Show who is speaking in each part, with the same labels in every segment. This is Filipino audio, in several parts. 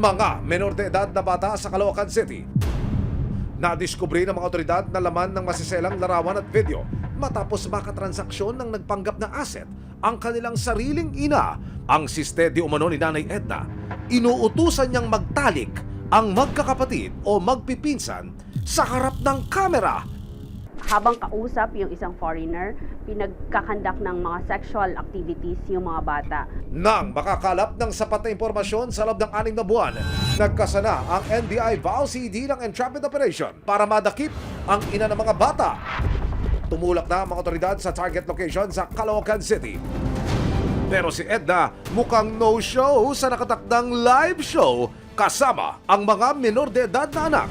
Speaker 1: mga menor de edad na bata sa Caloocan City. Nadiskubre ng mga otoridad na laman ng masiselang larawan at video matapos makatransaksyon ng nagpanggap na asset ang kanilang sariling ina, ang siste di umano ni Nanay Edna. Inuutusan niyang magtalik ang magkakapatid o magpipinsan sa harap ng kamera.
Speaker 2: Habang kausap yung isang foreigner, pinagkakandak ng mga sexual activities yung mga bata.
Speaker 1: Nang makakalap ng sapat na impormasyon sa loob ng 6 na buwan, nagkasana ang NBI VAO CD ng Entrapment Operation para madakip ang ina ng mga bata. Tumulak na ang mga otoridad sa target location sa Caloocan City. Pero si Edna mukhang no-show sa nakatakdang live show kasama ang mga menor de edad na anak.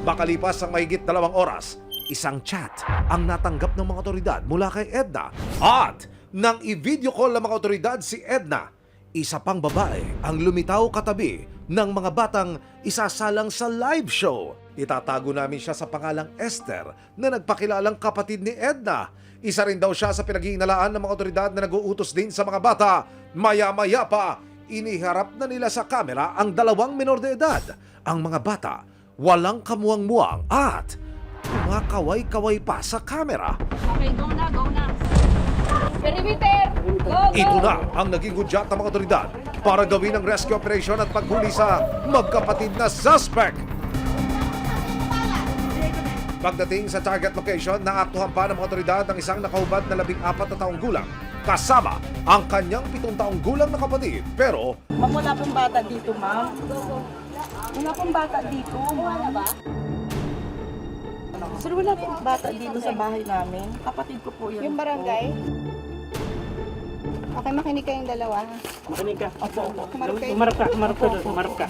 Speaker 1: Makalipas ang mahigit 2 oras, isang chat ang natanggap ng mga otoridad mula kay Edna. At nang i-video call ng mga otoridad si Edna, isa pang babae ang lumitaw katabi ng mga batang isasalang sa live show. Itatago namin siya sa pangalang Esther na nagpakilalang kapatid ni Edna. Isa rin daw siya sa pinag-iinalaan ng mga otoridad na nag-uutos din sa mga bata. Maya-maya pa, iniharap na nila sa kamera ang 2 menor de edad. Ang mga bata, walang kamuang-muang at kumakaway-kaway pa sa kamera.
Speaker 2: Okay, go na, go na. Perimeter! Go, go!
Speaker 1: Ito na ang naging hudyat ng mga otoridad para gawin ang rescue operation at paghuli sa magkapatid na suspect. Pagdating sa target location, naaktuhan pa ng mga otoridad ang isang nakahubad na 14 na taong gulang kasama ang kanyang 7 taong gulang na kapatid. Pero
Speaker 3: Ma'am, wala pong bata dito, ma'am. Wala pong bata dito, ma'am. Sir, wala pong bata dito sa bahay namin. Kapatid ko po yun.
Speaker 4: Yung barangay? Okay, makinig kayong dalawa.
Speaker 5: Makinig ka.
Speaker 3: Opo, opo.
Speaker 5: Umarap ka.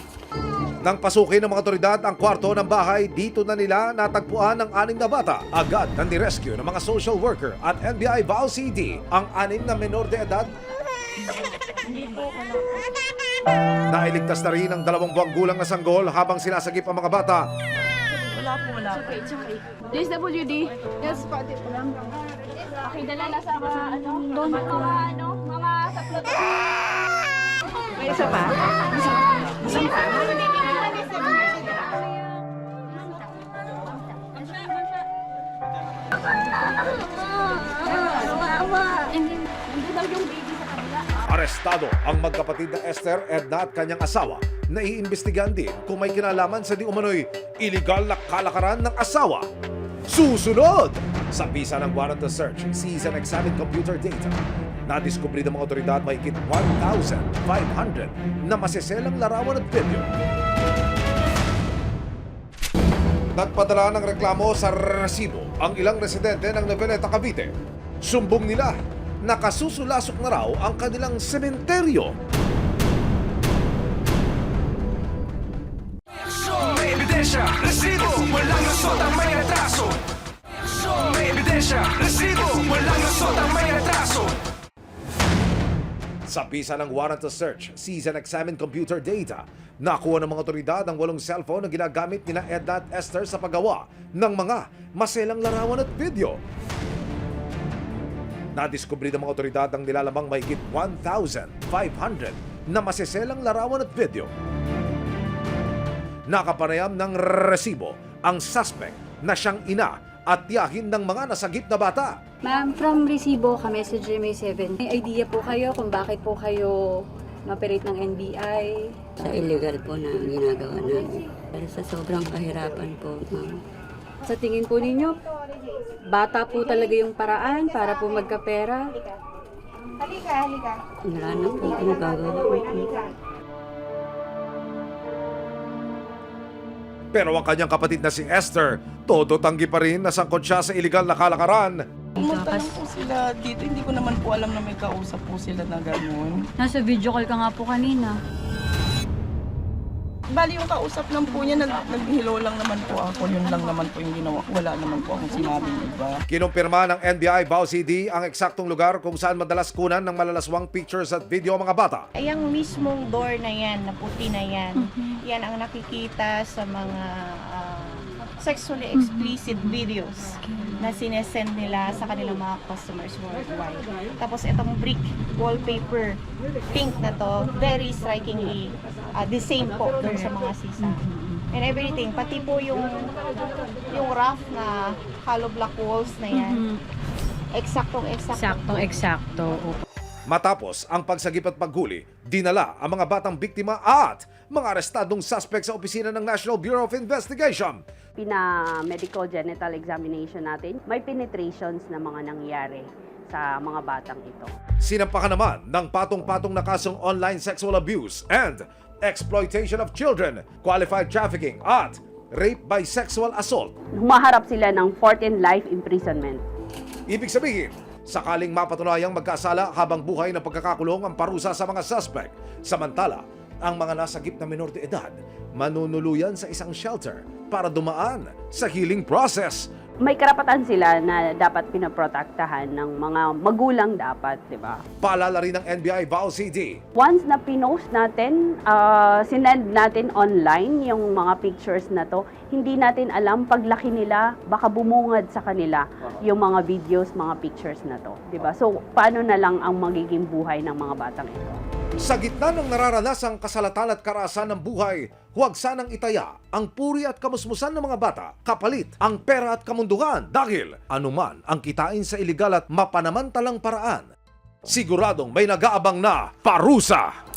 Speaker 1: nang pasukin ng mga otoridad ang kwarto ng bahay, dito na nila natagpuan ang 6 na bata. Agad na nirescue ng mga social worker at NBI VAO CD ang 6 na menor de edad. Nailigtas na rin ang 2 buwang gulang na sanggol habang sinasagip ang mga bata.
Speaker 3: Wala po, wala po.
Speaker 2: DSWD. Yes, pati po lang. Okay, dala na sa mga mga saplot.
Speaker 3: May isa pa? Isa pa?
Speaker 2: Nandun daw yung baby sa kabila.
Speaker 1: Arestado ang magkapatid na Esther, Edna at kanyang asawa na iimbestigahan din kung may kinalaman sa di umano'y iligal na kalakaran ng asawa. Susunod! Sa bisa ng warrant of search, seize and examine computer data. Nadiskubre ng mga otoridad mahigit 1,500 na masiselang larawan at video. Nagpadala ng reklamo sa resibo ang ilang residente ng Noveleta, Cavite. Sumbong nila, nakasusulasok na raw ang kanilang sementeryo.
Speaker 6: May ebidensya, resibo, walang lusot ang may atraso. May ebidensya, resibo, walang lusot ang may atraso.
Speaker 1: Sa bisa ng warrant of search, seize and examine computer data, nakuha ng mga otoridad ang 8 cellphone na ginagamit nina Edna at Esther sa paggawa ng mga maselang larawan at video. Nadiskubre ng mga otoridad ang nilalamang mahigit 1,500 na maseselang larawan at video. Nakapanayam ng resibo ang suspect na siyang ina at tiyahin ng mga nasagip na bata.
Speaker 7: Ma'am, from resibo kami sa GMA7. May idea po kayo kung bakit po kayo ma-operate ng NBI?
Speaker 8: Sa illegal po na ginagawa namin. Pero sa sobrang kahirapan po, ma'am.
Speaker 7: Sa tingin po ninyo, bata po talaga yung paraan para po magkapera?
Speaker 4: Halika, halika.
Speaker 8: Wala na po kung gagawa.
Speaker 1: Pero ang kanyang kapatid na si Esther, todo tanggi pa rin na sangkot siya sa iligal na kalakaran.
Speaker 3: Pumunta lang po sila dito. Hindi ko naman po alam na may kausap po sila na gano'n.
Speaker 7: Nasa video call ka nga po kanina.
Speaker 3: Bali yung kausap lang po niya, nag-hello lang naman po ako. Yun lang naman po yung ginawa. Wala naman po akong sinabing iba.
Speaker 1: Kinumpirma ng NBI VAO CD ang eksaktong lugar kung saan madalas kunan ng malalaswang pictures at video ang mga bata.
Speaker 4: Ay, ang mismong door na yan, na puti na yan, yan ang nakikita sa mga sexually explicit videos na sinesend nila sa kanilang mga customers worldwide. Tapos itong brick wallpaper, pink na to, very strikingly the same po dun sa mga sisa. And everything, pati po yung rough na hollow block walls na yan.
Speaker 7: Eksakto.
Speaker 1: Matapos ang pagsagip at paghuli, dinala ang mga batang biktima at mga arestadong suspect sa opisina ng National Bureau of Investigation.
Speaker 9: Pina-medical genital examination natin, may penetrations na mga nangyari sa mga batang ito.
Speaker 1: Sinampakan naman ng patong-patong na kasong online sexual abuse and exploitation of children, qualified trafficking at rape by sexual assault.
Speaker 9: Humaharap sila ng 14 life imprisonment.
Speaker 1: Ibig sabihin, sakaling mapatunayang magkasala habang buhay ng pagkakakulong ang parusa sa mga suspect. Samantala, ang mga nasagip na menor de edad, manunuluyan sa isang shelter para dumaan sa healing process.
Speaker 9: May karapatan sila na dapat pinoprotektahan ng mga magulang dapat, di ba?
Speaker 1: Paalala rin ng NBI Vow CD.
Speaker 9: Once na pinost natin, sinend natin online yung mga pictures na to, hindi natin alam paglaki nila, baka bumungad sa kanila yung mga videos, mga pictures na to, di ba? So, paano na lang ang magiging buhay ng mga batang ito?
Speaker 1: Sa gitna ng nararanasang kasalatan at karahasan ng buhay, huwag sanang itaya ang puri at kamusmusan ng mga bata, kapalit ang pera at kamunduhan dahil anuman ang kitain sa iligal at mapanamantalang paraan, siguradong may nag-aabang na parusa.